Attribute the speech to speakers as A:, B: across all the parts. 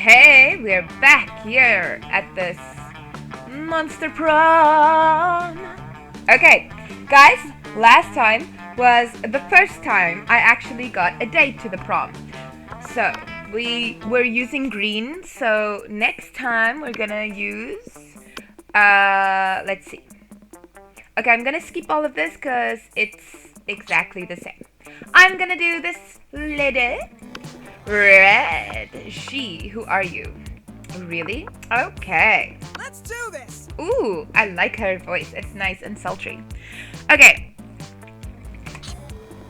A: Hey, we're back here at this Monster Prom. Okay, guys, last time was the first time I actually got a date to the prom. So, we were using green, so next time we're gonna use, let's see. Okay, I'm gonna skip all of this because it's exactly the same. I'm gonna do this lady. Red. Who are you? Really? Okay.
B: Let's do this!
A: Ooh, I like her voice. It's nice and sultry. Okay.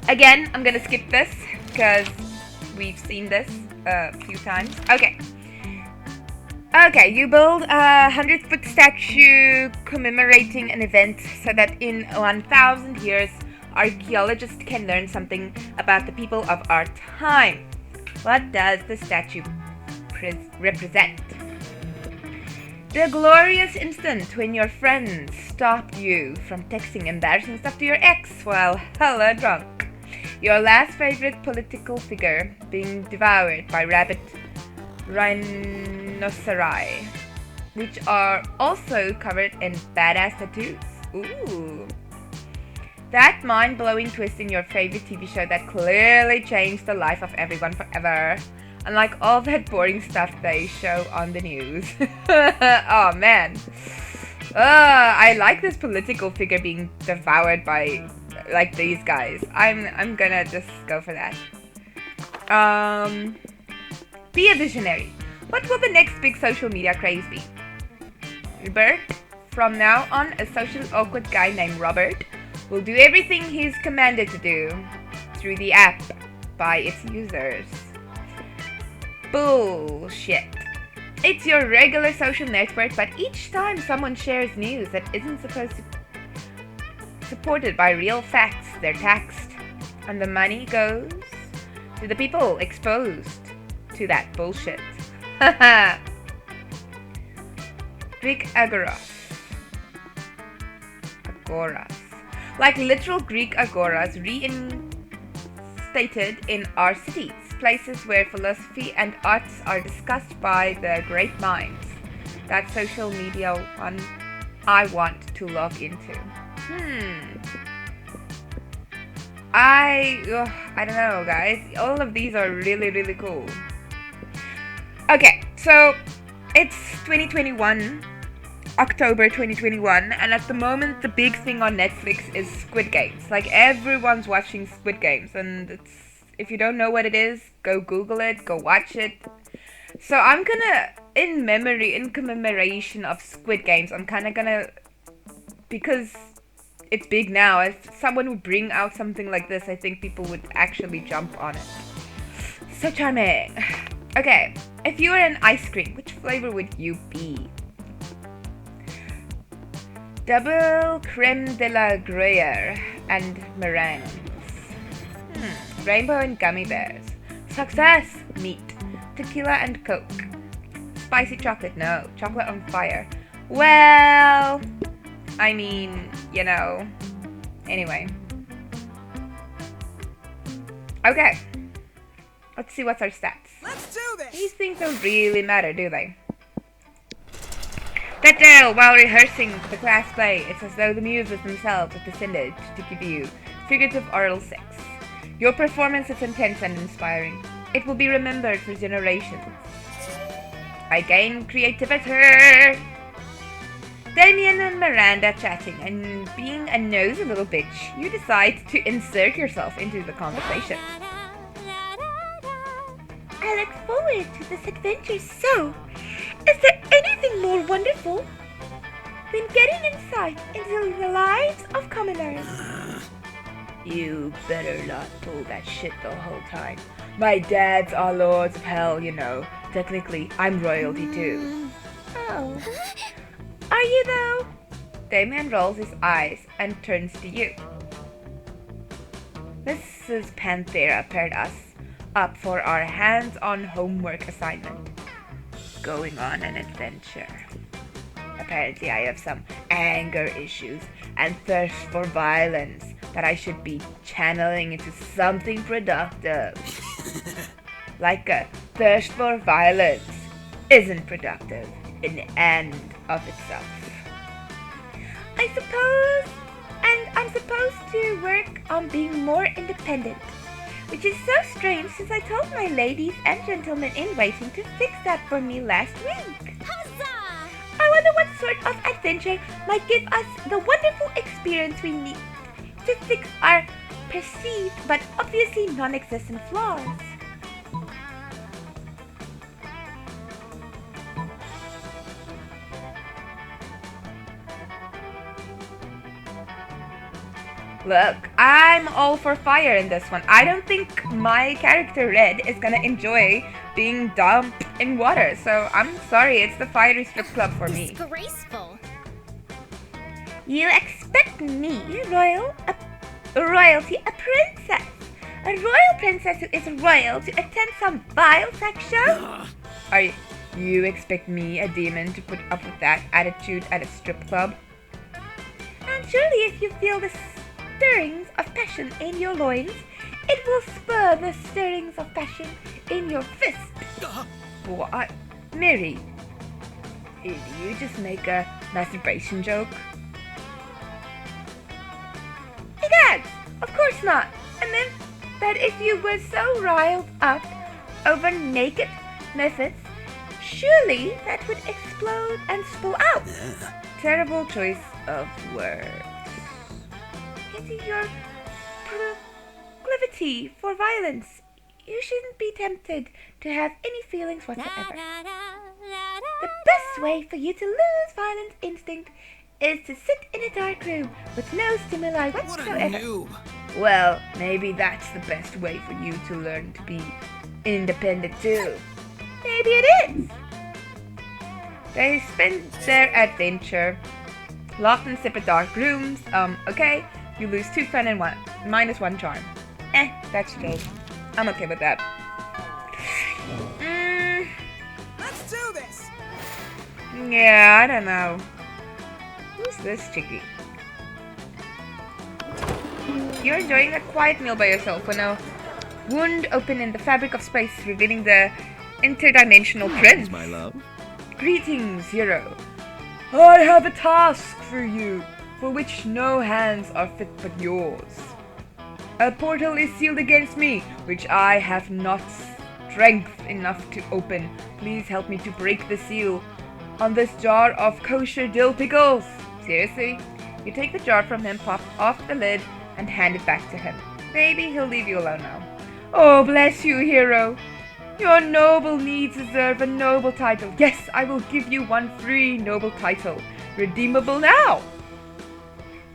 A: Again, I'm gonna skip this because we've seen this a few times. Okay. Okay, you build a 100-foot statue commemorating an event so that in 1,000 years, archaeologists can learn something about the people of our time. What does the statue represent? The glorious instant when your friends stopped you from texting embarrassing stuff to your ex while hella drunk. Your last favorite political figure being devoured by rabid rhinoceri, which are also covered in badass tattoos. Ooh. That mind-blowing twist in your favorite TV show that clearly changed the life of everyone forever. Unlike all that boring stuff they show on the news. Oh man. I like this political figure being devoured by like these guys. I'm gonna just go for that. Be a visionary. What will the next big social media craze be? Bert, from now on, a socially awkward guy named Robert will do everything he's commanded to do through the app by its users. Bullshit. It's your regular social network, but each time someone shares news that isn't supported by real facts, they're taxed. And the money goes to the people exposed to that bullshit. Haha. Greek agoras. Like literal Greek agoras reinstated in our cities, places where philosophy and arts are discussed by the great minds. That social media one I want to log into. I don't know, guys. All of these are really, really cool. Okay, so it's 2021. October 2021, and at the moment the big thing on Netflix is Squid Games. Like everyone's watching Squid Games, and if you don't know what it is, go Google it, go watch it. So I'm gonna, in commemoration of Squid Games, I'm kinda gonna, because it's big now, if someone would bring out something like this, I think people would actually jump on it. So charming. Okay, if you were an ice cream, which flavor would you be? Double creme de la gruyere and meringues. Rainbow and gummy bears. Success! Meat. Tequila and Coke. Spicy chocolate? No. Chocolate on fire. Well, I mean, you know. Anyway. Okay. Let's see what's our stats.
B: Let's do this!
A: These things don't really matter, do they? That day, while rehearsing the class play, it's as though the muses themselves have descended to give you figurative oral sex. Your performance is intense and inspiring. It will be remembered for generations. I gain creativity. Damien and Miranda chatting, and being a nosy little bitch, you decide to insert yourself into the conversation. I look forward to this adventure so. Is there anything more wonderful than getting insight into the lives of commoners? You better not pull that shit the whole time. My dads are lords of hell, you know. Technically, I'm royalty too. Oh. Are you though? Damien rolls his eyes and turns to you. Mrs. Panthera paired us up for our hands-on homework assignment. Going on an adventure. Apparently I have some anger issues and thirst for violence that I should be channeling into something productive. Like a thirst for violence. isn't productive in the end of itself. I suppose, and I'm supposed to work on being more independent, which is so strange since I told my ladies and gentlemen in waiting to fix that for me last week.
B: Huzzah!
A: I wonder what sort of adventure might give us the wonderful experience we need to fix our perceived but obviously non-existent flaws. Look, I'm all for fire in this one. I don't think my character Red is gonna enjoy being dumped in water, so I'm sorry, it's the fiery strip club for me.
B: Disgraceful.
A: You expect me, a royal princess who is royal, to attend some vile sex show? You expect me, a demon, to put up with that attitude at a strip club? And surely if you feel the stirrings of passion in your loins, it will spur the stirrings of passion in your fist. What? Mary, did you just make a masturbation joke? Egad, of course not. I meant that if you were so riled up over naked methods, surely that would explode and spill out. Terrible choice of words. Into your proclivity for violence, you shouldn't be tempted to have any feelings whatsoever. The best way for you to lose violent instinct is to sit in a dark room with no stimuli whatsoever.
C: What a noob!
A: Well, maybe that's the best way for you to learn to be independent too. Maybe it is. They spend their adventure locked in separate dark rooms. Okay, you lose 2 fun and minus 1 charm. That's chill. I'm okay with that.
C: Let's do this!
A: Yeah, I don't know. Who's this chickie? You're enjoying a quiet meal by yourself when a wound opened in the fabric of space, revealing the interdimensional prince.
C: My love.
A: Greetings, hero. I have a task for you, for which no hands are fit but yours. A portal is sealed against me, which I have not strength enough to open. Please help me to break the seal on this jar of kosher dill pickles. Seriously? You take the jar from him, pop off the lid, and hand it back to him. Maybe he'll leave you alone now. Oh, bless you, hero. Your noble needs deserve a noble title. Yes, I will give you one free noble title. Redeemable now.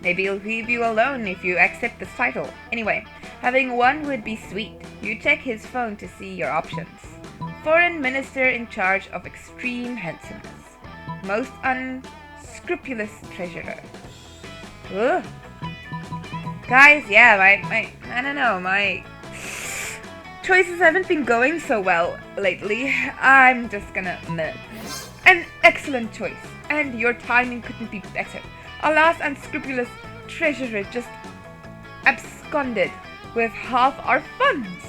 A: Maybe he'll leave you alone if you accept this title. Anyway, having one would be sweet. You check his phone to see your options. Foreign minister in charge of extreme handsomeness. Most unscrupulous treasurer. Ugh. Guys, yeah, I don't know, my choices haven't been going so well lately. I'm just gonna admit. An excellent choice, and your timing couldn't be better. Our last unscrupulous treasurer just absconded with half our funds.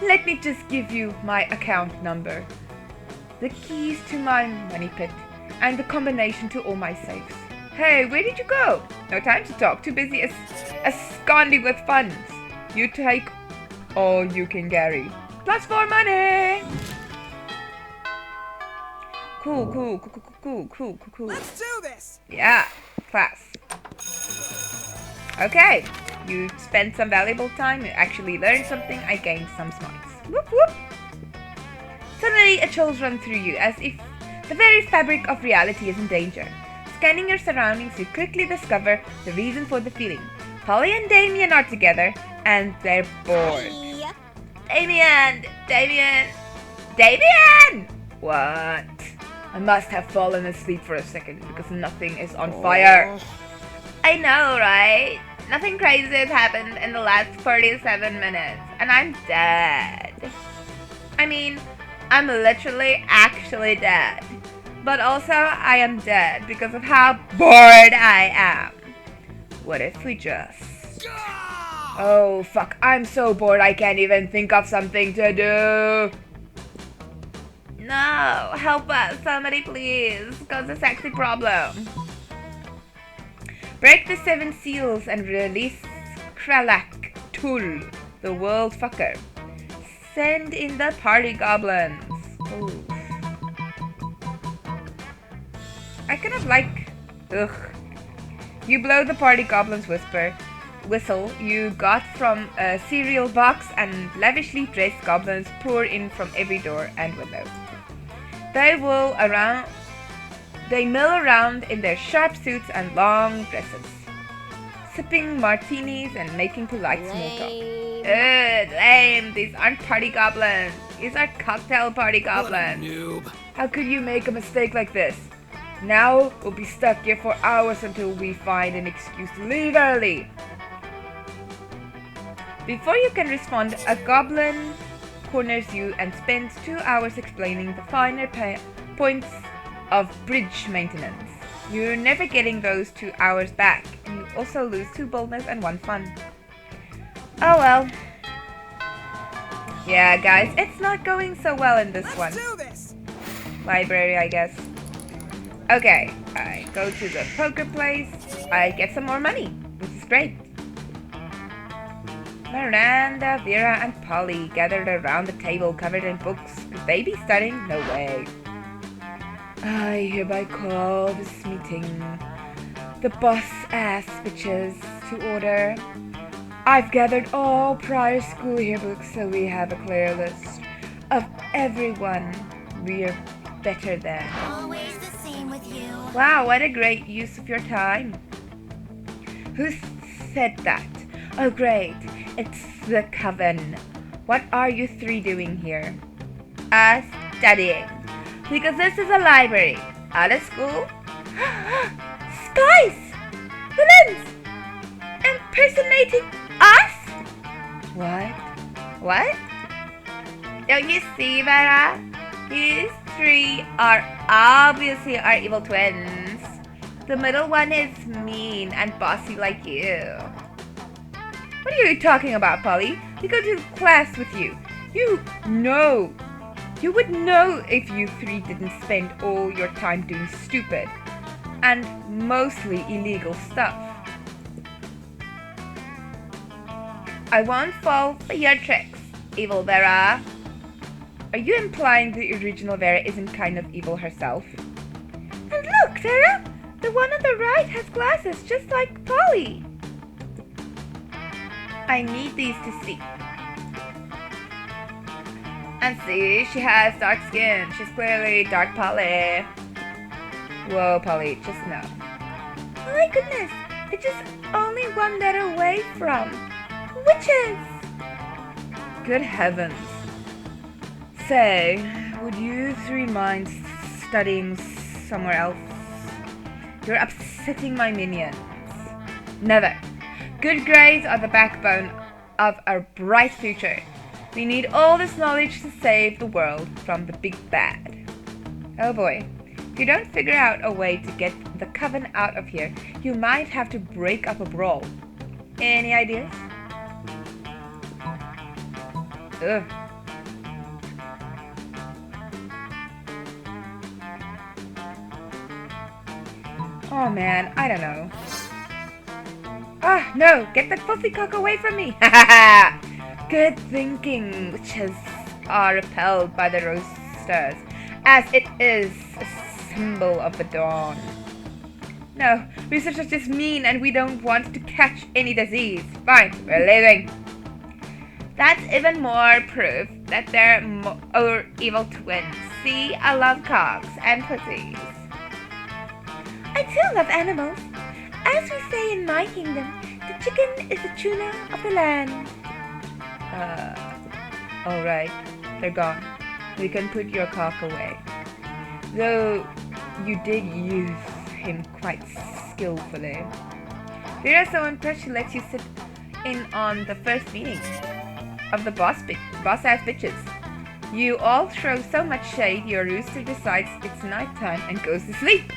A: Let me just give you my account number, the keys to my money pit, and the combination to all my safes. Hey, where did you go? No time to talk, too busy absconding with funds. You take all you can carry. Plus 4 money! Cool.
C: Let's do this!
A: Yeah, class. Okay, you spent some valuable time, you actually learned something, I gained some smarts. Whoop whoop! Suddenly a chill runs through you, as if the very fabric of reality is in danger. Scanning your surroundings, you quickly discover the reason for the feeling. Polly and Damien are together, and they're bored. Damien! What? I must have fallen asleep for a second because nothing is on fire. I know, right? Nothing crazy has happened in the last 47 minutes, and I'm dead. I mean, I'm literally actually dead. But also, I am dead because of how bored I am. What if we just... Oh, fuck, I'm so bored I can't even think of something to do. No, help us, somebody please, cause a sexy problem. Break the 7 seals and release Kralak Tul, the world fucker. Send in the party goblins. Ooh. I kind of like... Ugh. You blow the party goblins whistle you got from a cereal box, and lavishly dressed goblins pour in from every door and window. They mill around in their sharp suits and long dresses, sipping martinis and making polite small talk. Lame. These aren't party goblins. These are cocktail party goblins.
B: Noob.
A: How could you make a mistake like this? Now we'll be stuck here for hours until we find an excuse to leave early. Before you can respond, a goblin corners you and spends 2 hours explaining the finer points of bridge maintenance. You're never getting those 2 hours back, and you also lose 2 boldness and 1 fun. Oh well. Yeah, guys, it's not going so well in this one.
C: Let's do this.
A: Library, I guess. Okay, I go to the poker place. I get some more money, which is great. Miranda, Vera, and Polly gathered around the table covered in books. Could they be studying? No way. I hereby call this meeting the boss-ass bitches to order. I've gathered all prior school yearbooks so we have a clear list of everyone we're better than.
D: Always the same with you.
A: Wow, what a great use of your time. Who said that? Oh great, it's the Coven. What are you 3 doing here? Studying. Because this is a library. Out of school? Spies! Villains! Impersonating us? What? Don't you see, Vera? These 3 are obviously our evil twins. The middle one is mean and bossy like you. What are you talking about, Polly? We go to class with you. You would know if you 3 didn't spend all your time doing stupid and mostly illegal stuff. I won't fall for your tricks, evil Vera. Are you implying the original Vera isn't kind of evil herself? And look, Vera! The one on the right has glasses just like Polly. I need these to see. And see, she has dark skin. She's clearly dark Polly. Whoa, Polly, just no. Oh my goodness, it's just only 1 letter away from witches. Good heavens. Say, would you 3 mind studying somewhere else? You're upsetting my minions. Never. Good grades are the backbone of our bright future. We need all this knowledge to save the world from the big bad. Oh boy. If you don't figure out a way to get the Coven out of here, you might have to break up a brawl. Any ideas? Ugh. Oh man, I don't know. Ah, no! Get the filthy cock away from me! Ha ha ha! Good thinking, witches are repelled by the roasters, as it is a symbol of the dawn. No, researchers are just mean and we don't want to catch any disease. Fine, we're leaving. That's even more proof that they're evil twins. See, I love cocks and pussies. I too love animals. As we say in my kingdom, the chicken is the tuna of the land. Alright, they're gone. We can put your cock away. Though you did use him quite skillfully. Vera's so impressed she lets you sit in on the first meeting of the boss-ass bitches. You all throw so much shade, your rooster decides it's nighttime and goes to sleep.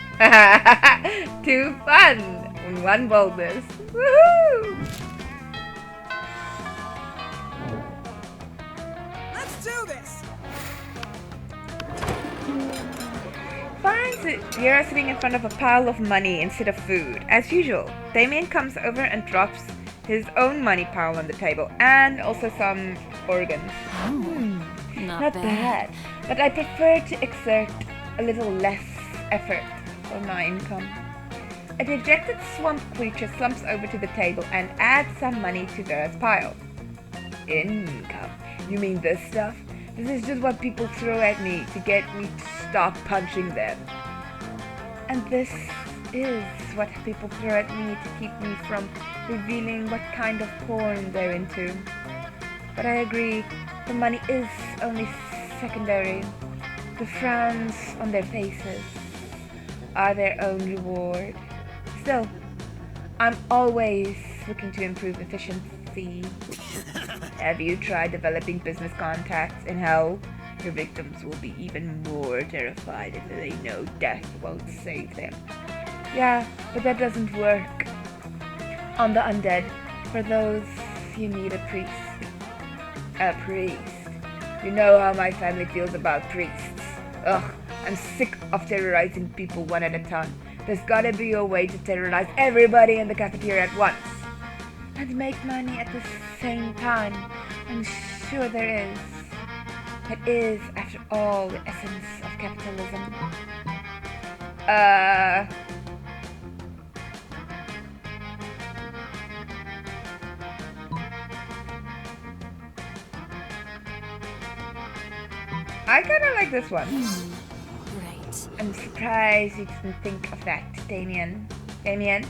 A: Too fun! 1 boldness. Woohoo!
C: Let's do this.
A: you're sitting in front of a pile of money instead of food. As usual, Damien comes over and drops his own money pile on the table and also some organs. Not bad. But I prefer to exert a little less effort for my income. A dejected swamp creature slumps over to the table and adds some money to Vera's pile. Income? You mean this stuff? This is just what people throw at me to get me to stop punching them. And this is what people throw at me to keep me from revealing what kind of porn they're into. But I agree, the money is only secondary. The frowns on their faces are their own reward. Still, I'm always looking to improve efficiency. Have you tried developing business contacts in hell? Your victims will be even more terrified if they know death won't save them. Yeah, but that doesn't work on the undead. For those, you need a priest. A priest? You know how my family feels about priests. Ugh, I'm sick of terrorizing people one at a time. There's gotta be a way to terrorize everybody in the cafeteria at once. And make money at the same time. I'm sure there is. That is, after all, the essence of capitalism. I kinda like this one.
D: Right.
A: I'm surprised you didn't think of that, Damien. Damien?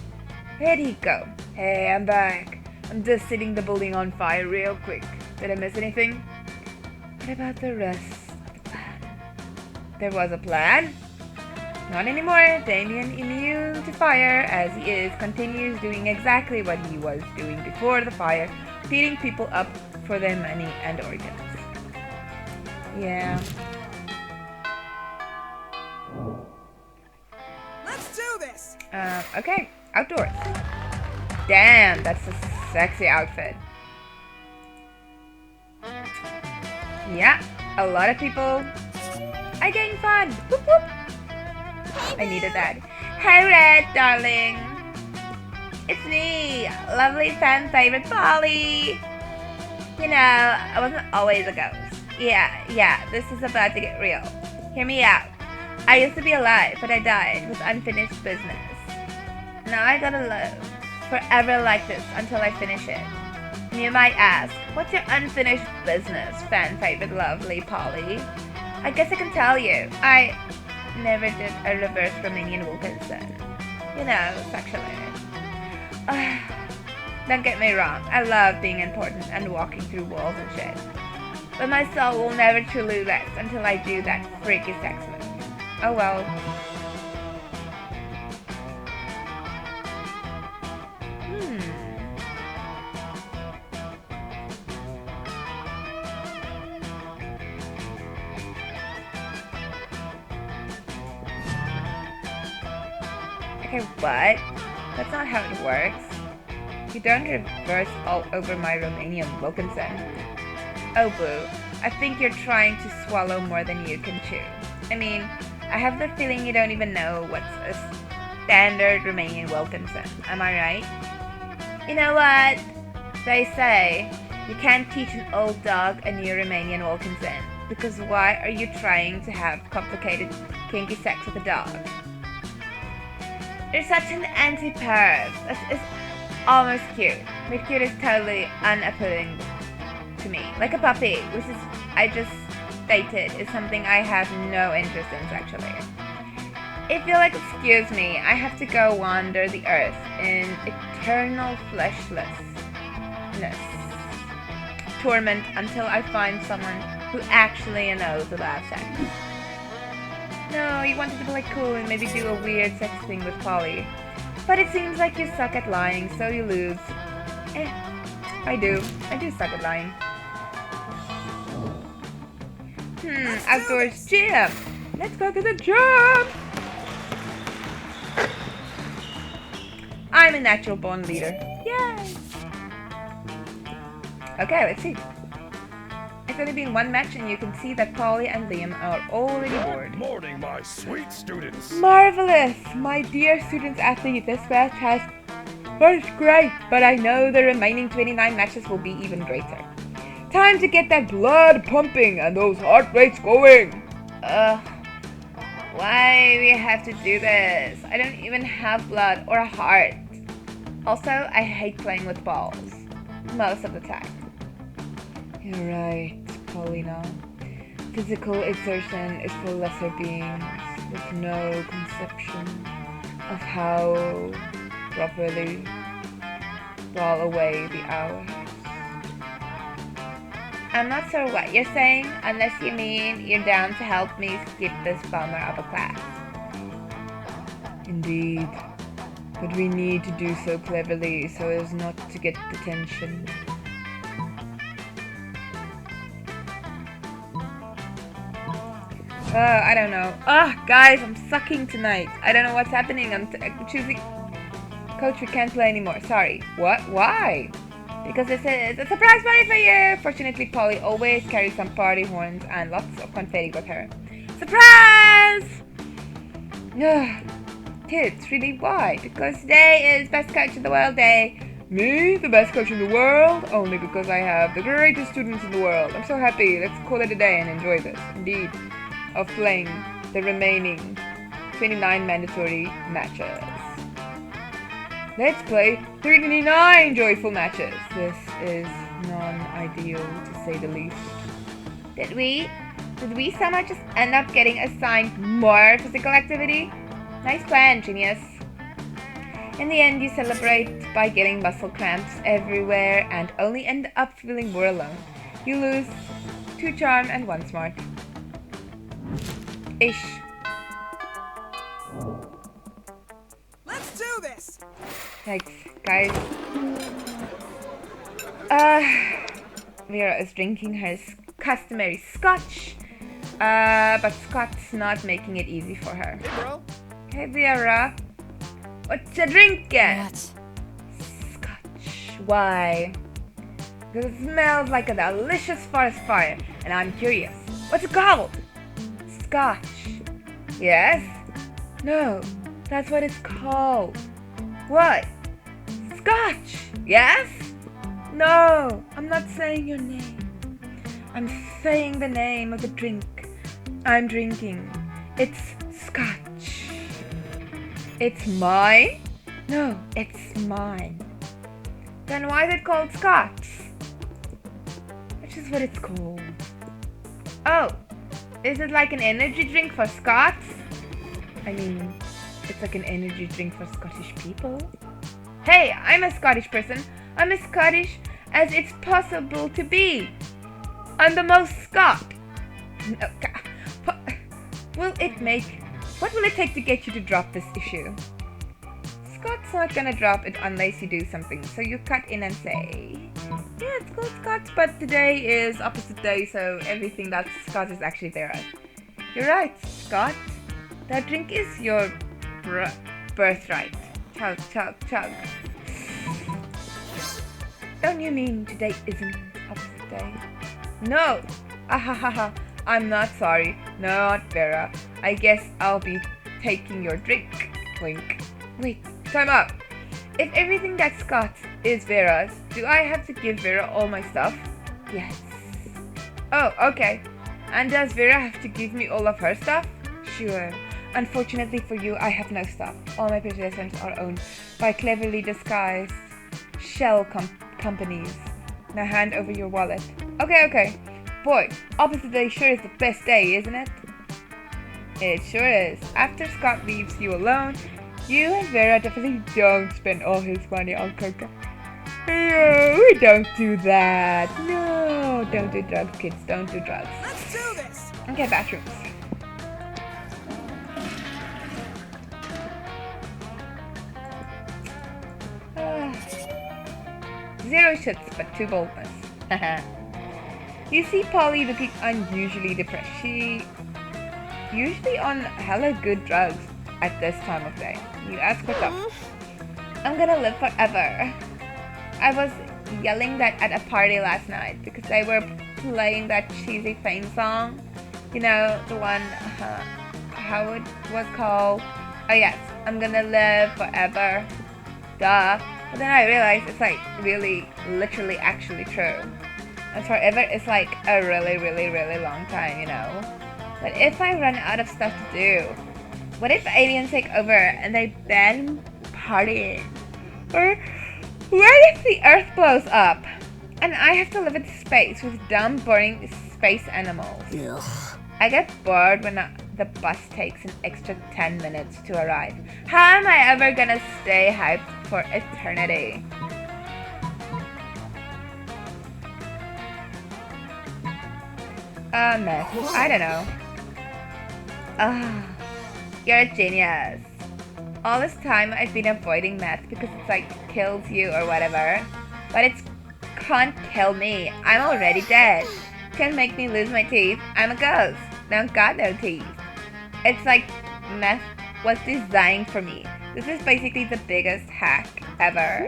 A: Where'd he go? Hey, I'm back. I'm just setting the building on fire real quick. Did I miss anything? What about the rest of the plan? There was a plan? Not anymore. Damien, immune to fire as he is, continues doing exactly what he was doing before the fire, beating people up for their money and organs. Yeah.
C: Let's do this!
A: Okay. Outdoors. Damn, that's a sexy outfit. Yeah, a lot of people are getting fun. Whoop, whoop. I needed that. Hey, Red, darling. It's me, lovely fan favorite Polly. You know, I wasn't always a ghost. Yeah, this is about to get real. Hear me out. I used to be alive, but I died with unfinished business. Now I gotta live forever like this until I finish it. And you might ask, what's your unfinished business, fan favorite lovely Polly? I guess I can tell you. I never did a reverse Romanian Wilkinson. You know, sexually. Don't get me wrong, I love being important and walking through walls and shit. But my soul will never truly rest until I do that freaky sex move. Oh well. Okay, what? That's not how it works. You don't reverse all over my Romanian Wilkinson. Oh boo, I think you're trying to swallow more than you can chew. I mean, I have the feeling you don't even know what's a standard Romanian Wilkinson. Am I right? You know what? They say you can't teach an old dog a new Romanian Wilkinson. Because why are you trying to have complicated, kinky sex with a dog? You're such an anti-perv. It's almost cute. But cute is totally unappealing to me. Like a puppy, which is, I just stated, is something I have no interest in sexually. If you'll excuse me, I have to go wander the earth in eternal fleshlessness. Torment until I find someone who actually knows about sex. No, you wanted to play cool and maybe do a weird sex thing with Polly. But it seems like you suck at lying, so you lose. I do suck at lying. Outdoors gym. Let's go to the gym. I'm a natural born leader. Yay! Okay, let's see. It's only been one match and you can see that Polly and Liam are already bored.
B: Good morning, my sweet students.
A: Marvelous! My dear students athlete, this match has was great, but I know the remaining 29 matches will be even greater. Time to get that blood pumping and those heart rates going. Why we have to do this? I don't even have blood or a heart. Also, I hate playing with balls. Most of the time. You're right, Paulina. Physical exertion is for lesser beings with no conception of how properly roll away the hours. I'm not sure what you're saying, unless you mean you're down to help me skip this bummer of a class. Indeed, but we need to do so cleverly so as not to get detention. I don't know. Guys, I'm sucking tonight. I don't know what's happening. I'm choosing... Coach, we can't play anymore. Sorry. What? Why? Because this is a surprise party for you! Fortunately, Polly always carries some party horns and lots of confetti with her. Surprise! Kids, really, why? Because today is Best Coach in the World Day. Me, the best coach in the world? Only because I have the greatest students in the world. I'm so happy. Let's call it a day and enjoy this. Indeed, of playing the remaining 29 mandatory matches. Let's play 39 joyful matches. This is non-ideal, to say the least. Did we somehow just end up getting assigned more physical activity? Nice plan, genius. In the end, you celebrate by getting muscle cramps everywhere and only end up feeling more alone. You lose 2 charm and 1 smart. Ish.
C: Let's do this!
A: Thanks, guys. Vera is drinking her customary scotch. But Scott's not making it easy for her.
C: Hey, bro.
A: Hey, Vera. What you drinking?
D: What?
A: Scotch. Why? Because it smells like a delicious forest fire, and I'm curious. What's it called? Scotch. Yes? No, that's what it's called. What? Scotch. Yes? No, I'm not saying your name. I'm saying the name of the drink I'm drinking. It's Scotch. It's mine? No, it's mine. Then why is it called Scotch? Which is what it's called. Oh, is it like an energy drink for Scots? I mean, it's like an energy drink for Scottish people. Hey, I'm a Scottish person. I'm as Scottish as it's possible to be. I'm the most Scot. No, what will it take to get you to drop this issue? Scott's not gonna drop it unless you do something. So you cut in and say, yeah, it's called Scott, but today is opposite day, so everything that's Scott is actually there. You're right, Scott. That drink is your birthright. Chug, chug, chug. Don't you mean today isn't opposite day? No! Ahahaha, I'm not sorry. Not Vera. I guess I'll be taking your drink. Wink. Wait, time up. If everything that's Scott's is Vera's, do I have to give Vera all my stuff? Yes. Oh, okay. And does Vera have to give me all of her stuff? Sure. Unfortunately for you, I have no stuff. All my possessions are owned by cleverly disguised shell companies. Now hand over your wallet. Okay. Boy, opposite day sure is the best day, isn't it? It sure is. After Scott leaves you alone, you and Vera definitely don't spend all his money on coca. No, we don't do that. No, don't do drugs, kids. Don't do drugs.
C: Let's do this!
A: Okay, bathrooms. Zero shits, but 2 boldness. You see Polly looking unusually depressed. She usually on hella good drugs at this time of day. You ask what's up. I'm gonna live forever. I was yelling that at a party last night because they were playing that cheesy theme song. You know, the one, how it was called. Oh yes, I'm gonna live forever. Duh. But then I realized it's like really, literally, actually true. And forever is like a really, really, really long time, you know. But if I run out of stuff to do, what if aliens take over and they ban partying? Or what if the Earth blows up and I have to live in space with dumb, boring space animals?
D: Ugh.
A: I get bored when the bus takes an extra 10 minutes to arrive. How am I ever gonna stay hyped for eternity? Mess. I don't know. You're a genius. All this time I've been avoiding math because it's like kills you or whatever. But it can't kill me. I'm already dead. Can't make me lose my teeth. I'm a ghost. Now got no teeth. It's like math was designed for me. This is basically the biggest hack ever.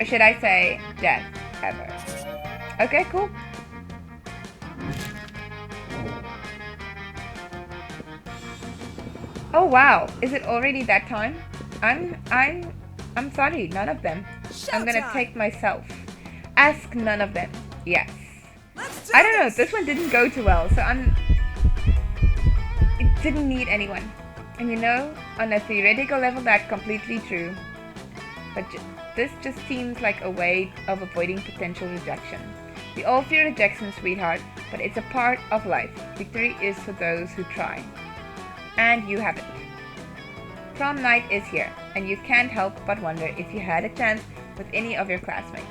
A: Or should I say death ever. Okay, cool. Oh wow, is it already that time? I'm sorry, none of them. I'm gonna
C: Showtime.
A: take myself. Ask none of them. Yes.
C: Let's do
A: I don't know,
C: this.
A: this one didn't go too well, so it didn't need anyone. And you know, on a theoretical level that's completely true. But this just seems like a way of avoiding potential rejection. We all fear rejection, sweetheart, but it's a part of life. Victory is for those who try. And you haven't. Prom night is here, and you can't help but wonder if you had a chance with any of your classmates.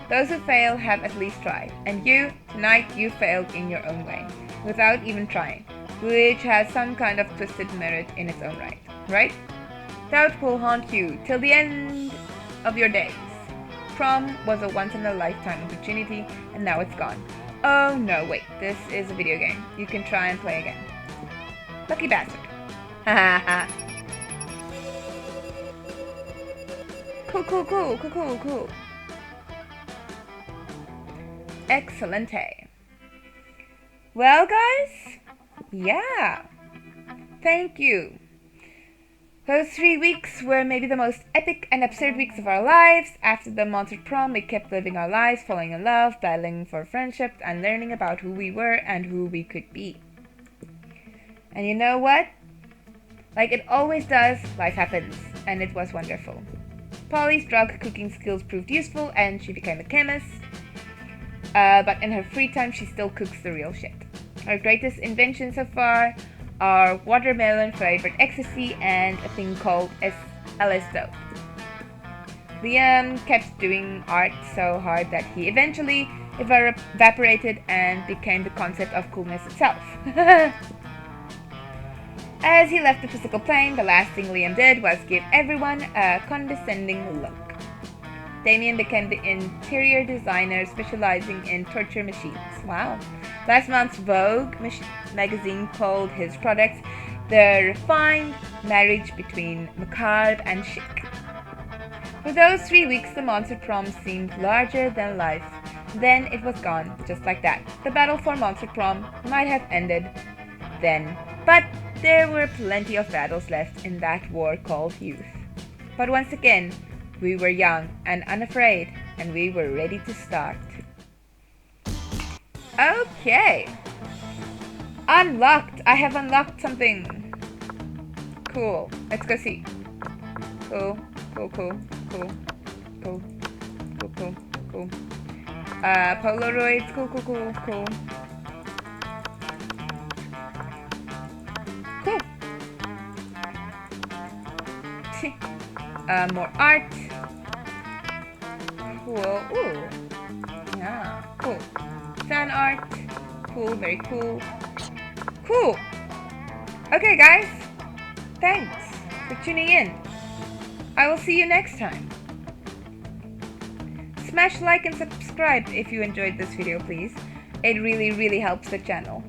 A: Those who fail have at least tried, and you, tonight, you failed in your own way, without even trying, which has some kind of twisted merit in its own right, right? Doubt will haunt you till the end of your days. Prom was a once-in-a-lifetime opportunity, and now it's gone. Oh no, wait, this is a video game. You can try and play again. Lucky bastard. Ha ha ha. Cool. Excelente. Well, guys, yeah. Thank you. Those 3 weeks were maybe the most epic and absurd weeks of our lives. After the monster prom, we kept living our lives, falling in love, battling for friendship, and learning about who we were and who we could be. And you know what? Like it always does, life happens, and it was wonderful. Polly's drug cooking skills proved useful, and she became a chemist. But in her free time, she still cooks the real shit. Her greatest invention so far are watermelon flavored ecstasy and a thing called LS dope. Liam kept doing art so hard that he eventually evaporated and became the concept of coolness itself. As he left the physical plane, the last thing Liam did was give everyone a condescending look. Damien became the interior designer specializing in torture machines. Wow. Last month's Vogue magazine called his products the refined marriage between macabre and chic. For those 3 weeks, the Monster Prom seemed larger than life. Then it was gone, just like that. The battle for Monster Prom might have ended then, but there were plenty of battles left in that war called youth. But once again, we were young and unafraid, and we were ready to start. Okay. Unlocked. I have unlocked something. Cool. Let's go see. Cool. Polaroids. Cool. Cool. More art. Cool. Ooh. Yeah. Cool. Fan art. Cool. Very cool. Cool. Okay, guys. Thanks for tuning in. I will see you next time. Smash like and subscribe if you enjoyed this video, please. It really helps the channel.